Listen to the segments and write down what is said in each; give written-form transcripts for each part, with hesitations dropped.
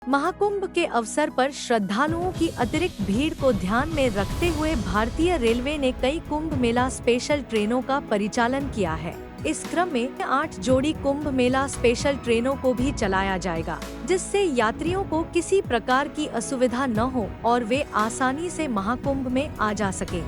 महाकुंभ के अवसर पर श्रद्धालुओं की अतिरिक्त भीड़ को ध्यान में रखते हुए भारतीय रेलवे ने कई कुंभ मेला स्पेशल ट्रेनों का परिचालन किया है। इस क्रम में 8 जोड़ी कुंभ मेला स्पेशल ट्रेनों को भी चलाया जाएगा, जिससे यात्रियों को किसी प्रकार की असुविधा न हो और वे आसानी से महाकुंभ में आ जा सकें।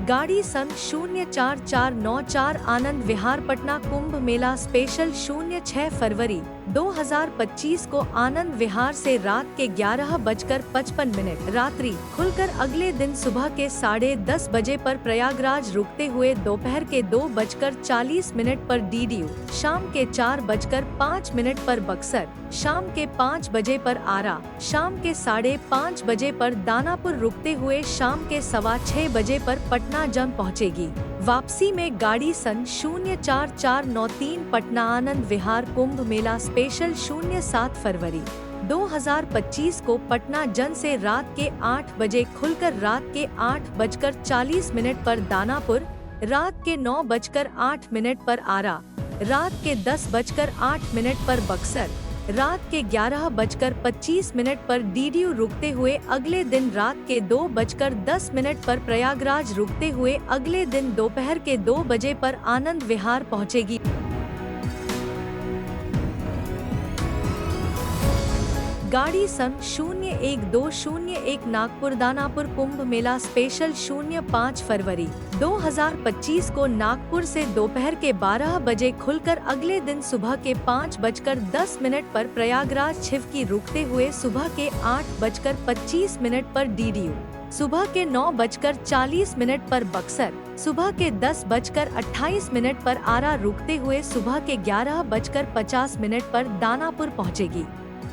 गाड़ी सन 04494 आनंद विहार पटना कुंभ मेला स्पेशल 06 फरवरी 2025 को आनंद विहार से रात के 11:55 रात्रि खुलकर अगले दिन सुबह के 10:30 बजे पर प्रयागराज रुकते हुए दोपहर के 2:40 पर डीडीयू, शाम के 4:05 पर बक्सर, शाम के 5 बजे पर आरा, शाम के 5:30 बजे पर दानापुर रुकते हुए शाम के 6:15 बजे पर पटना जम पहुंचेगी। वापसी में गाड़ी सन 04493 पटना आनंद विहार कुंभ मेला स्पेशल 07 फरवरी 2025 को पटना जन से रात के 8 बजे खुलकर रात के 8:40 पर दानापुर, रात के 9:08 पर आरा, रात के 10:08 पर बक्सर, रात के 11:25 पर डीडीयू रुकते हुए अगले दिन रात के 2:10 पर प्रयागराज रुकते हुए अगले दिन दोपहर के 2 बजे पर आनंद विहार पहुंचेगी। गाड़ी सन 01201 नागपुर दानापुर कुंभ मेला स्पेशल 05 फरवरी 2025 को नागपुर से दोपहर के 12 बजे खुलकर अगले दिन सुबह के 5:10 पर प्रयागराज छिवकी रुकते हुए सुबह के 8:25 पर डीडीयू, सुबह के 9:40 पर बक्सर, सुबह के 10:28 पर आरा रुकते हुए सुबह के 11:50 पर दानापुर पहुंचेगी।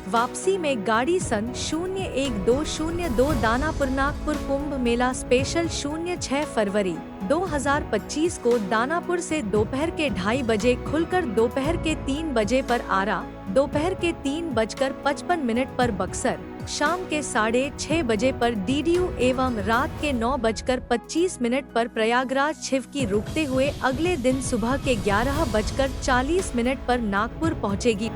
वापसी में गाड़ी सन 01202 दानापुर नागपुर कुंभ मेला स्पेशल 06 फरवरी 2025 को दानापुर से दोपहर के 2:30 बजे खुलकर दोपहर के 3 बजे पर आरा, दोपहर के 3:55 पर बक्सर, शाम के 6:30 बजे पर डीडीयू एवं रात के 9:25 पर प्रयागराज छिवकी रुकते हुए अगले दिन सुबह के 11:40 पर नागपुर पहुंचेगी।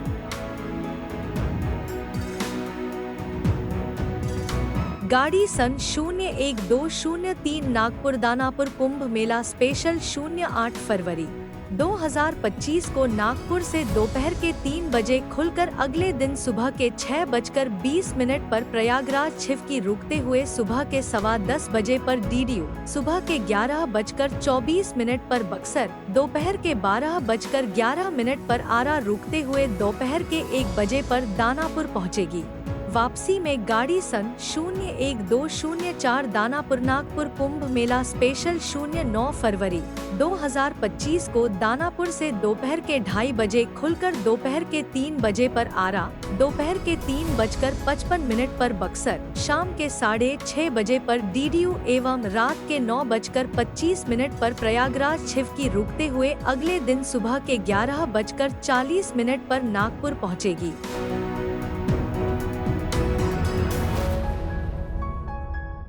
गाड़ी सन 01203 नागपुर दानापुर कुंभ मेला स्पेशल 08 फरवरी 2025 को नागपुर से दोपहर के 3 बजे खुलकर अगले दिन सुबह के 6:20 पर प्रयागराज छिवकी रुकते हुए सुबह के 10:15 बजे पर डीडीयू, सुबह के 11:24 पर बक्सर, दोपहर के 12:11 पर आरा रुकते हुए दोपहर के 1 बजे पर दानापुर पहुंचेगी। वापसी में गाड़ी सन 01204 दानापुर नागपुर कुंभ मेला स्पेशल 09 फरवरी 2025 को दानापुर से दोपहर के 2:30 बजे खुलकर दोपहर के 3 बजे पर आरा, दोपहर के 3:55 पर बक्सर, शाम के 6:30 बजे पर डीडीयू एवं रात के 9:25 पर प्रयागराज छिवकी रुकते हुए अगले दिन सुबह के 11:40 पर नागपुर पहुंचेगी।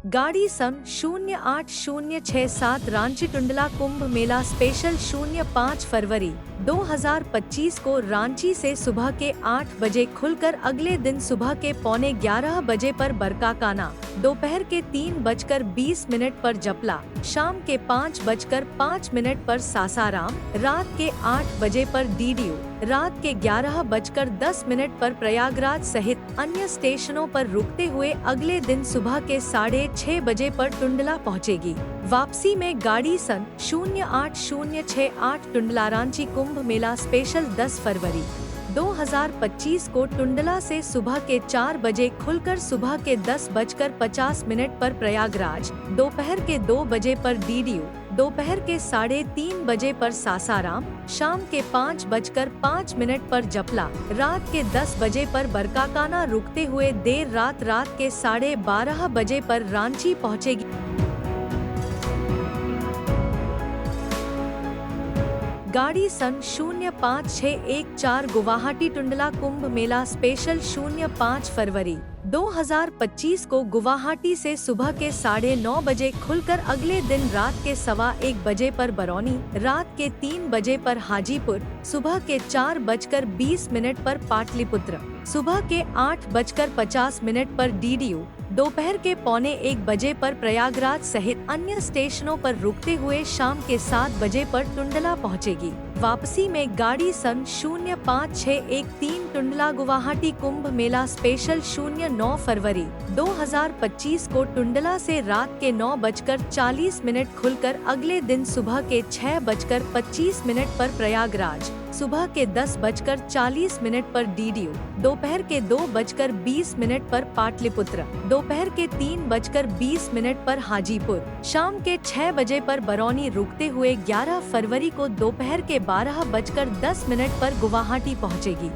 गाड़ी सन 08067 रांची टुंडला कुंभ मेला स्पेशल 05 फरवरी 2025 को रांची से सुबह के 8 बजे खुलकर अगले दिन सुबह के 11:45 बजे पर बरकाकाना, दोपहर के 3:20 पर जपला, शाम के 5:05 पर सासाराम, रात के 8 बजे पर डीडीयू, रात के 11:10 पर प्रयागराज सहित अन्य स्टेशनों पर रुकते हुए अगले दिन सुबह के 6:30 बजे पर टुंडला पहुंचेगी। वापसी में गाड़ी सन 08068 टुंडला रांची कुंभ मेला स्पेशल 10 फरवरी 2025 को टुंडला से सुबह के 4 बजे खुलकर सुबह के 10:50 पर प्रयागराज, दोपहर के 2 बजे पर डीडीयू, दोपहर के 3:30 बजे पर सासाराम, शाम के 5:05 पर जपला, रात के 10 बजे पर बरकाकाना रुकते हुए देर रात के 12:30 बजे पर रांची पहुंचेगी। गाड़ी सन 05614 गुवाहाटी टुंडला कुंभ मेला स्पेशल 05 फरवरी 2025 को गुवाहाटी से सुबह के 9:30 बजे खुलकर अगले दिन रात के 1:15 बजे पर बरौनी, रात के 3 बजे पर हाजीपुर, सुबह के 4:20 पर पाटलिपुत्र, सुबह के 8:50 पर डीडीयू, दोपहर के 12:45 बजे पर प्रयागराज सहित अन्य स्टेशनों पर रुकते हुए शाम के 7 बजे पर टुंडला पहुंचेगी। वापसी में गाड़ी सन 05613 टुंडला गुवाहाटी कुंभ मेला स्पेशल 09 फरवरी 2025 को टुंडला से रात के 9:40 खुलकर अगले दिन सुबह के 6:25 पर प्रयागराज, सुबह के 10:40 पर डीडीयू, दोपहर के 2:20 पर पाटलिपुत्र, दोपहर के 3:20 पर हाजीपुर, शाम के 6 बजे पर बरौनी रुकते हुए 11 फरवरी को दोपहर के 12:10 पर गुवाहाटी पहुंचेगी।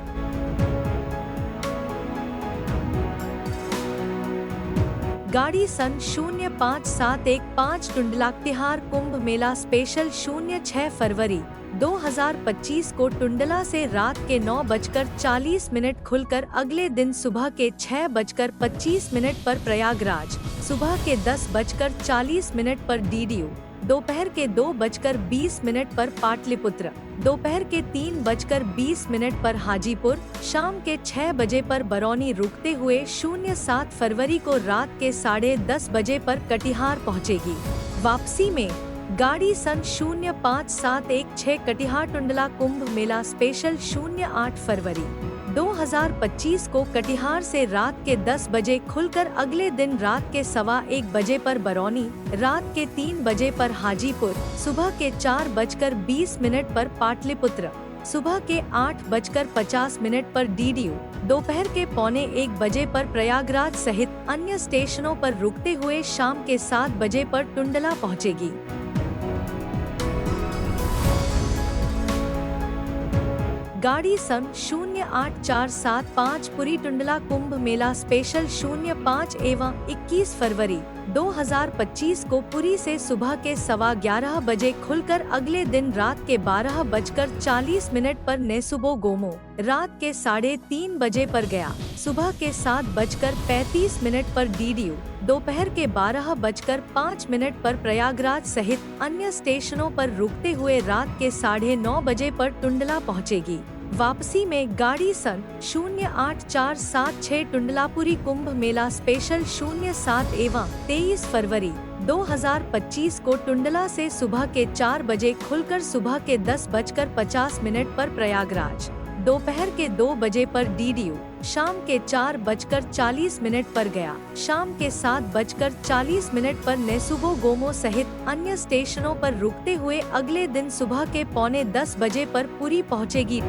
गाड़ी सन 05715 टुंडला तिहार कुंभ मेला स्पेशल 06 फरवरी 2025 को टुंडला से रात के 9:40 खुलकर अगले दिन सुबह के 6:25 पर प्रयागराज, सुबह के 10:40 पर डीडीयू, दोपहर के 2:20 पर पाटलिपुत्र, दोपहर के 3:20 पर हाजीपुर, शाम के 6 बजे पर बरौनी रुकते हुए 07 फरवरी को रात के 10:30 बजे पर कटिहार पहुंचेगी। वापसी में गाड़ी सन 05716 कटिहार टुंडला कुंभ मेला स्पेशल 08 फरवरी 2025 को कटिहार से रात के 10 बजे खुलकर अगले दिन रात के 1:15 बजे पर बरौनी, रात के 3 बजे पर हाजीपुर, सुबह के 4:20 पर पाटलिपुत्र, सुबह के 8:50 पर डीडीयू, दोपहर के 12:45 बजे पर प्रयागराज सहित अन्य स्टेशनों पर रुकते हुए शाम के 7 बजे पर टुंडला पहुंचेगी। गाड़ी सन 08475 पुरी टुंडला कुंभ मेला स्पेशल 05-21 फरवरी 2025 को पुरी से सुबह के 11:15 बजे खुलकर अगले दिन रात के 12:40 पर नेसुबो गोमो, रात के 3:30 बजे पर गया, सुबह के 7:35 पर डीडीयू, दोपहर के 12:05 पर प्रयागराज सहित अन्य स्टेशनों पर रुकते हुए रात के 9:30 बजे पर टुंडला पहुंचेगी। वापसी में गाड़ी सन 08476 टुंडलापुरी कुंभ मेला स्पेशल 07-23 फरवरी 2025 को टुंडला से सुबह के 4 बजे खुलकर सुबह के 10:50 पर प्रयागराज, दोपहर के 2 बजे पर डीडीयू, शाम के 4:40 पर गया, शाम के 7:40 पर नेसुबो गोमो सहित अन्य स्टेशनों पर रुकते हुए अगले दिन सुबह के 9:45 बजे पर पुरी पहुंचेगी।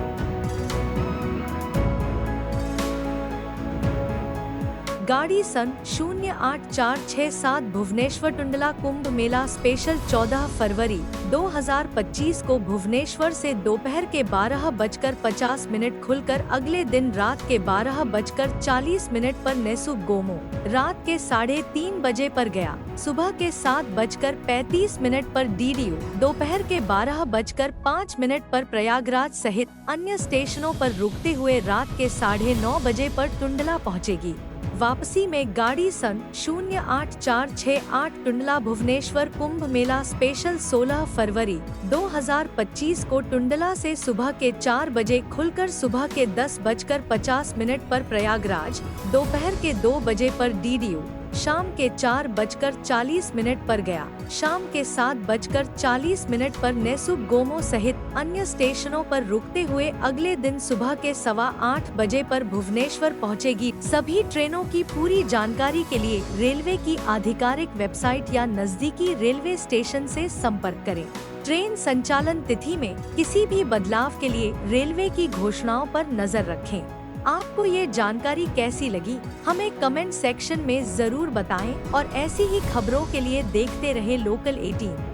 गाड़ी सन 08467 भुवनेश्वर टुंडला कुंभ मेला स्पेशल 14 फरवरी 2025 को भुवनेश्वर से दोपहर के 12:50 खुलकर अगले दिन रात के 12:40 पर नेसुब गोमो, रात के 3:30 बजे पर गया, सुबह के 7:35 पर डीडीयू, दोपहर के 12:05 पर प्रयागराज सहित अन्य स्टेशनों पर रुकते हुए रात के 9:30 बजे पर टुंडला पहुंचेगी। वापसी में गाड़ी सन 08468 टुंडला भुवनेश्वर कुंभ मेला स्पेशल 16 फरवरी 2025 को टुंडला से सुबह के 4 बजे खुलकर सुबह के 10:50 पर प्रयागराज, दोपहर के 2 बजे पर डीडीयू, शाम के 4:40 पर गया, शाम के 7:40 पर नेसुब गोमो सहित अन्य स्टेशनों पर रुकते हुए अगले दिन सुबह के 8:15 बजे पर भुवनेश्वर पहुंचेगी। सभी ट्रेनों की पूरी जानकारी के लिए रेलवे की आधिकारिक वेबसाइट या नजदीकी रेलवे स्टेशन से संपर्क करें। ट्रेन संचालन तिथि में किसी भी बदलाव के लिए रेलवे की घोषणाओं पर नजर रखें। आपको ये जानकारी कैसी लगी, हमें कमेंट सेक्शन में जरूर बताएं और ऐसी ही खबरों के लिए देखते रहें लोकल 18।